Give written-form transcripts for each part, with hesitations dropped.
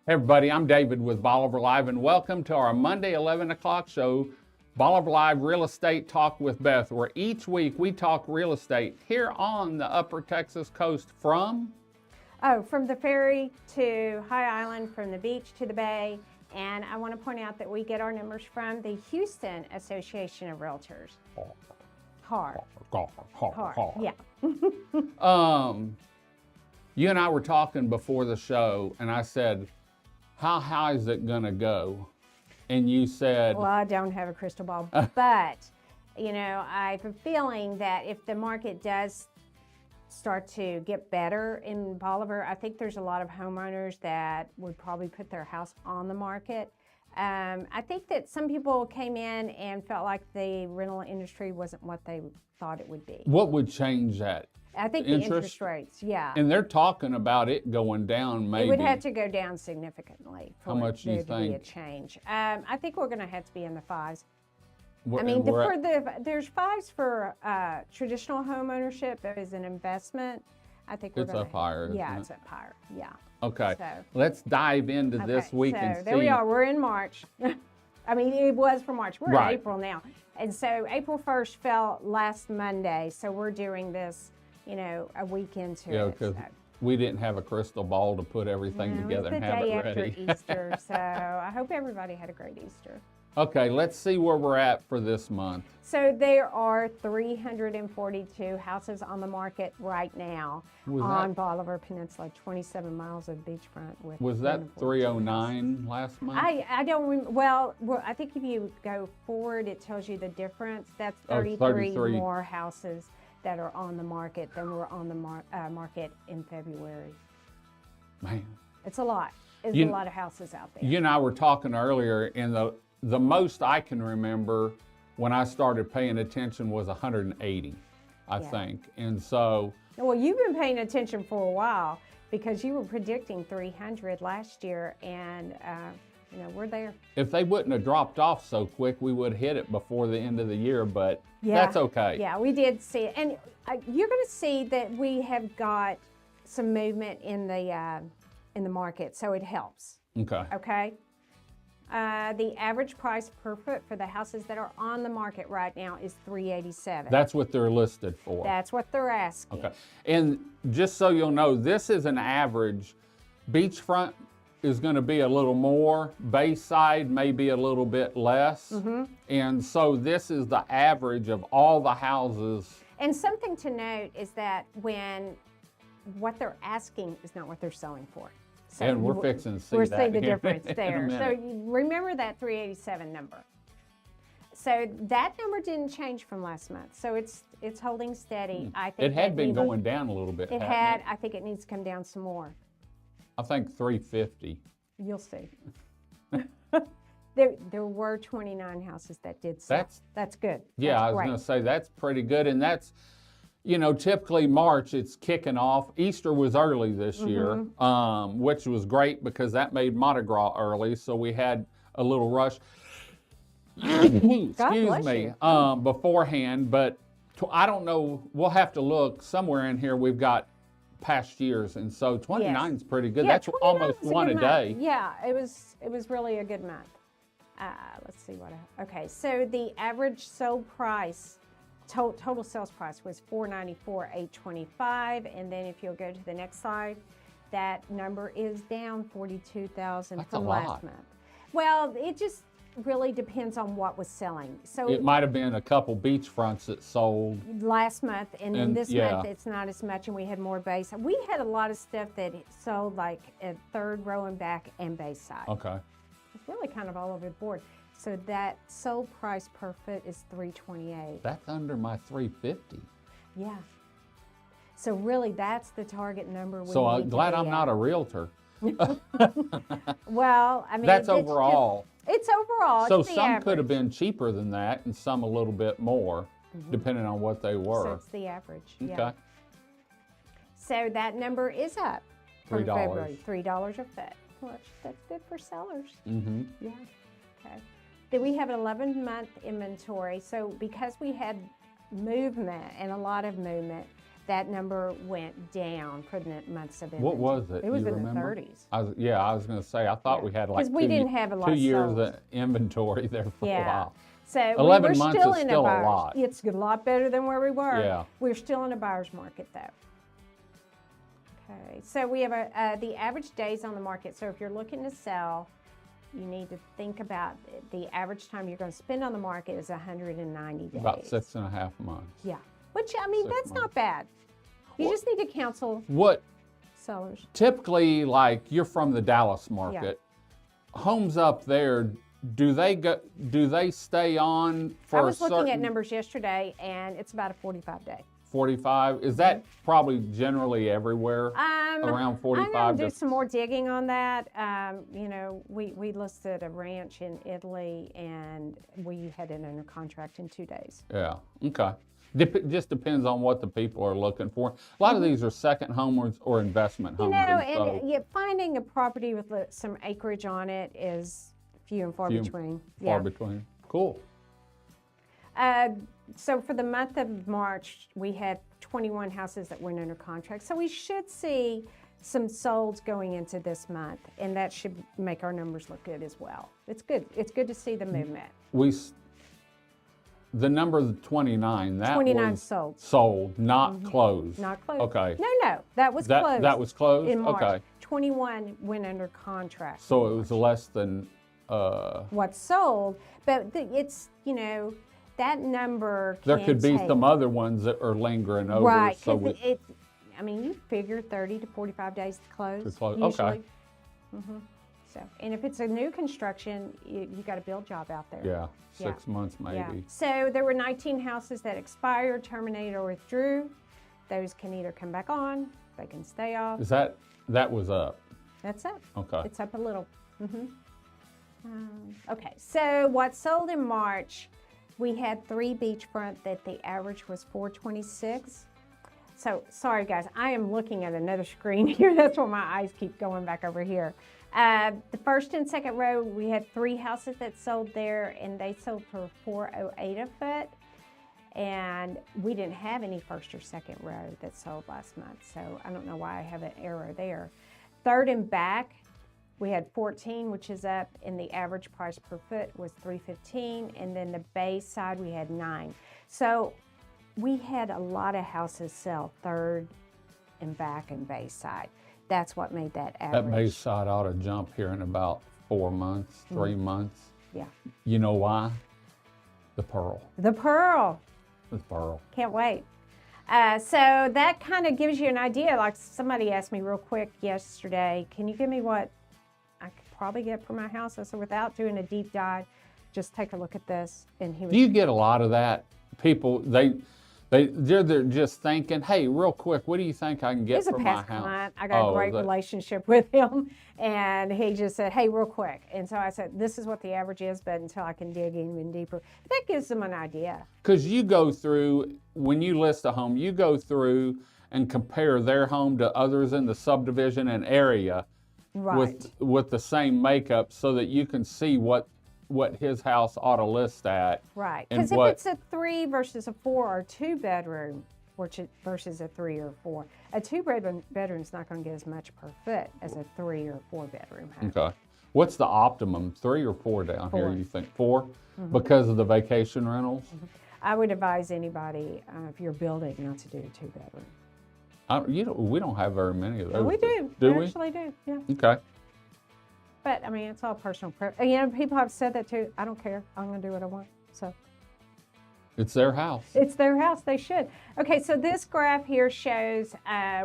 Hey everybody, I'm David with Bolivar Live, and welcome to our Monday 11 o'clock show, Bolivar Live Real Estate Talk with Beth, where each week we talk real estate here on the Upper Texas coast from the ferry to High Island, from the beach to the bay. And I want to point out that we get our numbers from the Houston Association of Realtors. Hard. Yeah. You and I were talking before the show, and I said, how high is it going to go? And you said... Well, I don't have a crystal ball, but, you know, I have a feeling that if the market does start to get better in Bolivar, I think there's a lot of homeowners that would probably put their house on the market. I think that some people came in and felt like the rental industry wasn't what they thought it would be. What would change that? I think the interest rates, yeah. And they're talking about it going down, maybe. It would have to go down significantly for How much do you there to be a think? change. I think we're going to have to be in the fives. We're- I mean, we're there's fives for traditional home ownership as an investment. I think we're It's gonna, up higher, Yeah, isn't it's up higher. Yeah. Okay, So, let's dive into this okay, week so and see. there we are. We're in March. I mean, it was for March. We're Right. in April now, and so April 1st fell last Monday. So we're doing this, you know, a week into Yeah, it. because So. we didn't have a crystal ball to put everything No, together it's and the have day it after ready. Easter, so I hope everybody had a great Easter. Okay, let's see where we're at for this month. So there are 342 houses on the market right now on Bolivar Peninsula, 27 miles of beachfront. Was that 309 last month? I don't, well, I think if you go forward, it tells you the difference. That's 33, 33. more houses that are on the market than were on the market in February. Man. It's a lot. It's You- a lot of houses out there. You and I were talking earlier, and the most I can remember when I started paying attention was 180, I think. And so... Well, you've been paying attention for a while because you were predicting 300 last year, and you know, we're there. If they wouldn't have dropped off so quick, we would hit it before the end of the year, but that's okay. Yeah, we did see it. And you're going to see that we have got some movement in the market, so it helps. Okay. Okay? The average price per foot for the houses that are on the market right now is $387. That's what they're listed for. That's what they're asking. Okay. And just so you'll know, this is an average. Beachfront is going to be a little more. Bayside may be a little bit less. And so this is the average of all the houses. And something to note is that what they're asking is not what they're selling for. So And we're fixing to see we're that seeing the here difference in a there. So minute. you remember that 387 number. So that number didn't change from last month. So it's holding steady. I think It had that been even- going down a little bit. It hadn't had. I think it needs to come down some more. I think 350. You'll see. There were 29 houses that did sell. That's good. Yeah, That's I was great. going to say that's pretty good. And that's, you know, typically March it's kicking off. Easter was early this year, which was great because that made Mardi Gras early. So we had a little rush. Excuse bless me, you. beforehand. But I don't know. We'll have to look somewhere in here. We've got past years, and so 29 is pretty good. Yeah, That's 29 almost is a one good a month. day. Yeah, it was really a good month. Let's see okay, so the average sold price, total sales price was $494,825, and then if you'll go to the next slide, that number is down $42,000 That's from a last lot. month. Well, it just really depends on what was selling. So It might have been a couple beachfronts that sold. last month and this yeah. month it's not as much, and we had more base. We had a lot of stuff that sold like at third row and back and base side. Okay. It's really kind of all over the board. So that sold price per foot is $328. That's under my 350. Yeah. So really, that's the target number. So need I'm to glad be I'm at. not a realtor. Well, I mean, That's it's overall. It's overall. So it's the some could have average. been cheaper than that and some a little bit more, depending on what they So were. it's the average. Okay. Yeah. So that number is up from $3. February. $3 a foot. Well, that's good for sellers. Mm-hmm. Yeah. Okay. Then we have an 11-month inventory. So because we had movement and a lot of movement, that number went down for the months of inventory. What was it? It was You in remember? the 30s. I was going to say, I thought we had like 'Cause we didn't have a lot 2 years sold. of inventory there for a while. So 11 we're months still is in still a a buyer's. lot. It's a lot better than where we were. Yeah. We're still in a buyer's market though. Okay, so we have the average days on the market. So if you're looking to sell, you need to think about the average time you're going to spend on the market is 190 days. About 6.5 months. Yeah, which I mean, 6 that's months. not bad. You just need to counsel What sellers. typically, like you're from the Dallas market, homes up there, do they stay on for I was a certain looking at numbers yesterday, and it's about a 45 day. 45? Is that probably generally everywhere? Around 45 I'm going to do to- some more digging on that. You know, we listed a ranch in Italy, and we had it under contract in 2 days. Yeah. Okay. Just depends on what the people are looking for. A lot of these are second homes or investment You homes. know, and so and finding a property with some acreage on it is few and far few and between. far between. Cool. So for the month of March, we had 21 houses that went under contract. So we should see some solds going into this month, and that should make our numbers look good as well. It's good. It's good to see the movement. The number of 29, that 29 was sold. sold, not closed. Not closed. Okay. No, that was closed. That was closed? in March. Okay. 21 went under contract. So it was less than, What's sold, but it's, you know, that number there can could be take- some other ones that are lingering over. Right, So because I mean, you figure 30 to 45 days to close. To close, usually. okay. So, and if it's a new construction, you got a build job out there. yeah, 6 months maybe. Yeah. So there were 19 houses that expired, terminated, or withdrew. Those can either come back on, they can stay off. That was up. That's it. Okay. It's up a little. Okay, so what sold in March, we had 3 beachfront that the average was 426. So sorry guys, I am looking at another screen here. That's why my eyes keep going back over here. The first and second row, we had 3 houses that sold there, and they sold for $408 a foot. And we didn't have any first or second row that sold last month, so I don't know why I have an error there. Third and back, we had 14, which is up, and the average price per foot was $315, and then the bay side we had 9. So we had a lot of houses sell third and back and bay side. That's what made that average. That base side ought to jump here in about 4 months, 3 months. Yeah. You know why? The pearl. The pearl. The pearl. Can't wait. So that kind of gives you an idea. Like somebody asked me real quick yesterday, can you give me what I could probably get for my house? I said, without doing a deep dive, just take a look at this. And he was, Do you get a lot of that? People, they're just thinking, hey, real quick, what do you think I can get he's a for my past house? client. I got a great relationship with him. And he just said, hey, real quick. And so I said, this is what the average is, but until I can dig even deeper. That gives them an idea. Because you go through, when you list a home, you go through and compare their home to others in the subdivision and area Right. with the same makeup so that you can see what his house ought to list at. Right. and Because if what- it's a 3 versus a 4 or 2 bedroom versus a 3 or 4, a 2 bedroom is not going to get as much per foot as a 3 or 4 bedroom home. Okay. What's the optimum, 3 or 4 down here, 4. you think? 4? Because of the vacation rentals? I would advise anybody, if you're building, not to do a 2 bedroom. We don't have very many of those. We do. Do we we? actually do, yeah. Okay. But, I mean, it's all personal preference. You know, people have said that too. I don't care. I'm going to do what I want. So It's their house. it's their house. They should. Okay, so this graph here shows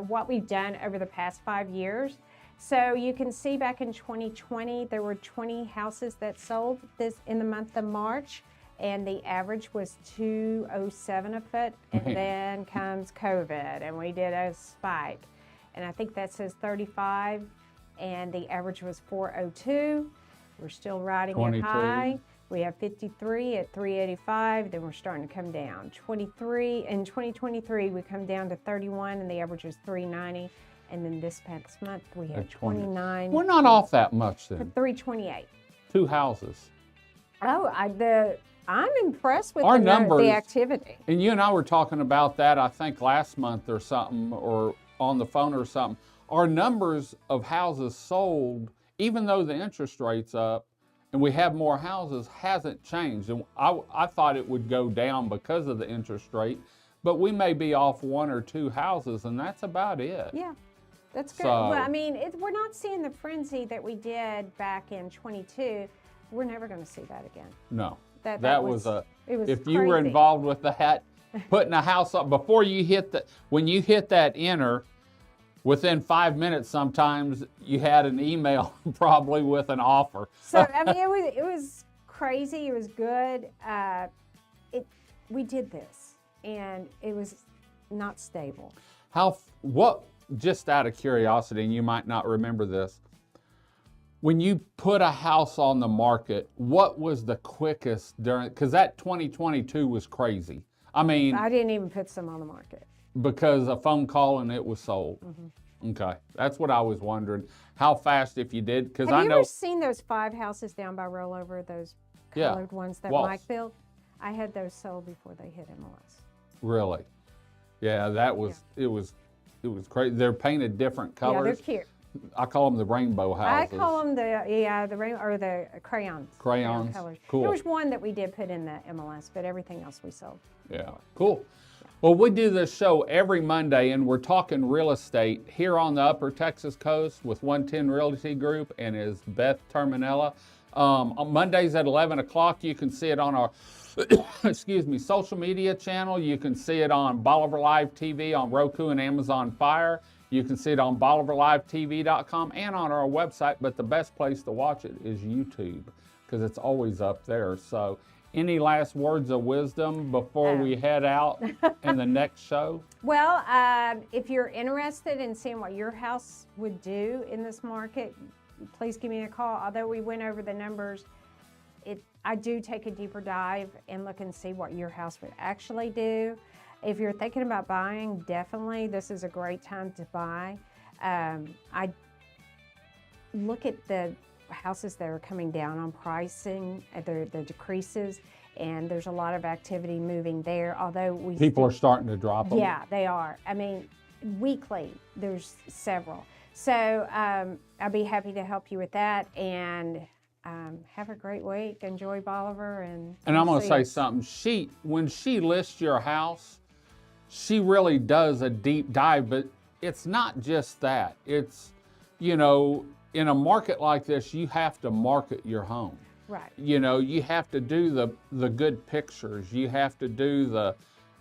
what we've done over the past 5 years. So you can see back in 2020, there were 20 houses that sold this in the month of March, and the average was $207 a foot. And Man. then comes COVID, and we did a spike. And I think that says 35, and the average was 402. We're still riding it 22. high. We have 53 at 385, then we're starting to come down. 23, in 2023, we come down to 31, and the average was 390. And then this past month, we had 29 We're not off that much for then. 328. 2 houses. Oh, I'm impressed with Our the numbers, activity. And you and I were talking about that, I think last month or something, or on the phone or something. Our numbers of houses sold, even though the interest rate's up and we have more houses, hasn't changed. And I thought it would go down because of the interest rate, but we may be off 1 or 2 houses, and that's about it. Yeah, that's good. So- Well, I mean, we're not seeing the frenzy that we did back in 22. We're never going to see that again. No. That was it was if you were crazy. involved with that, putting a house up before you hit when you hit that enter, within 5 minutes sometimes you had an email probably with an offer. So I mean, it was crazy. It was good. We did this, and it was not stable. Just out of curiosity, and you might not remember this, when you put a house on the market, what was the quickest because that 2022 was crazy. I mean, I didn't even put some on the market. because a phone call and it was sold. Mm-hmm. Okay, that's what I was wondering. How fast, if you did, because I Have you know. ever seen those 5 houses down by Rollover, those colored ones that Walls. Mike built? I had those sold before they hit MLS. Really? Yeah, that was it was crazy. They're painted different colors. Yeah, they're cute. I call them the rainbow houses. I call them the rain or the crayons. Crayons. Colors. Cool. There was one that we did put in the MLS, but everything else we sold. Yeah, cool. Well, we do this show every Monday, and we're talking real estate here on the Upper Texas Coast with 110 Realty Group and is Beth Terminella. On Mondays at 11 o'clock, you can see it on our social media channel. You can see it on Bolivar Live TV on Roku and Amazon Fire. You can see it on BolivarLiveTV.com and on our website, but the best place to watch it is YouTube because it's always up there. So any last words of wisdom before we head out in the next show? Well, if you're interested in seeing what your house would do in this market, please give me a call. Although we went over the numbers, I do take a deeper dive and look and see what your house would actually do. If you're thinking about buying, definitely this is a great time to buy. I look at the houses that are coming down on pricing, the decreases, and there's a lot of activity moving there. Although People are starting to drop them. Yeah, they are. I mean, weekly there's several. So I'll be happy to help you with that, and have a great week. Enjoy Bolivar, and I'm going to see say you. something. When she lists your house, she really does a deep dive, but it's not just that. It's, in a market like this, you have to market your home. Right. You have to do the good pictures. You have to do the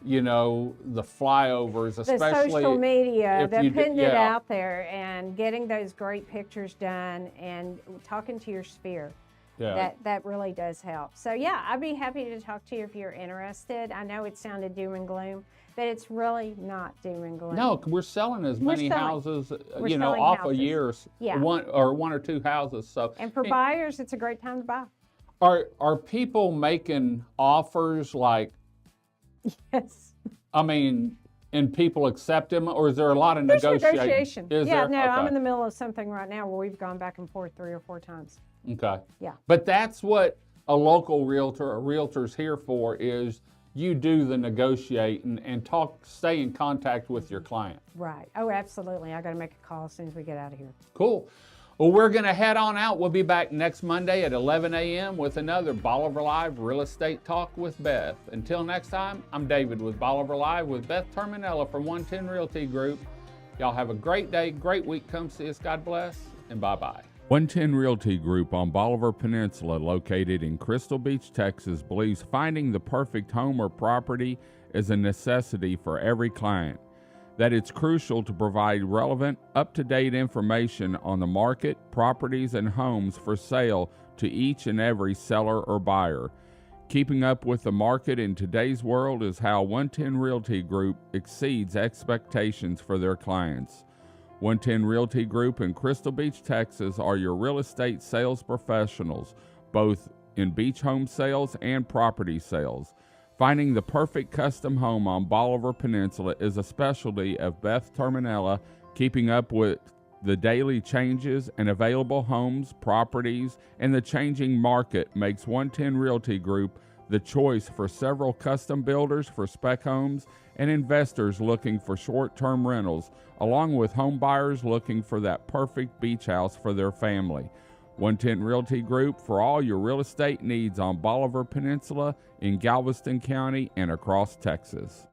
flyovers, especially the social media, if the you putting it yeah. out there and getting those great pictures done and talking to your sphere. Yeah. That really does help. So yeah, I'd be happy to talk to you if you're interested. I know it sounded doom and gloom, but it's really not doom and gloom. No, we're selling as many houses, selling off houses. a year's, Yeah. one or two houses. So, And for buyers, it's a great time to buy. are people making offers like? Yes. I mean, and people accept them, or is there a lot of There's negotiation? negotiation. Is Yeah, there? no, Okay. I'm in the middle of something right now where we've gone back and forth 3 or 4 times. Okay. Yeah. But that's what a local realtor, a realtor's here for, is you do the negotiating and stay in contact with your client. Right. Oh, absolutely. I got to make a call as soon as we get out of here. Cool. Well, we're going to head on out. We'll be back next Monday at 11 a.m. with another Bolivar Live Real Estate Talk with Beth. Until next time, I'm David with Bolivar Live with Beth Terminella from 110 Realty Group. Y'all have a great day, great week. Come see us. God bless, and bye-bye. 110 Realty Group on Bolivar Peninsula, located in Crystal Beach, Texas, believes finding the perfect home or property is a necessity for every client. That it's crucial to provide relevant, up-to-date information on the market, properties, and homes for sale to each and every seller or buyer. Keeping up with the market in today's world is how 110 Realty Group exceeds expectations for their clients. 110 Realty Group in Crystal Beach, Texas are your real estate sales professionals, both in beach home sales and property sales. Finding the perfect custom home on Bolivar Peninsula is a specialty of Beth Terminella. Keeping up with the daily changes and available homes, properties, and the changing market makes 110 Realty Group the choice for several custom builders for spec homes and investors looking for short-term rentals, along with home buyers looking for that perfect beach house for their family. 110 Realty Group for all your real estate needs on Bolivar Peninsula, in Galveston County, and across Texas.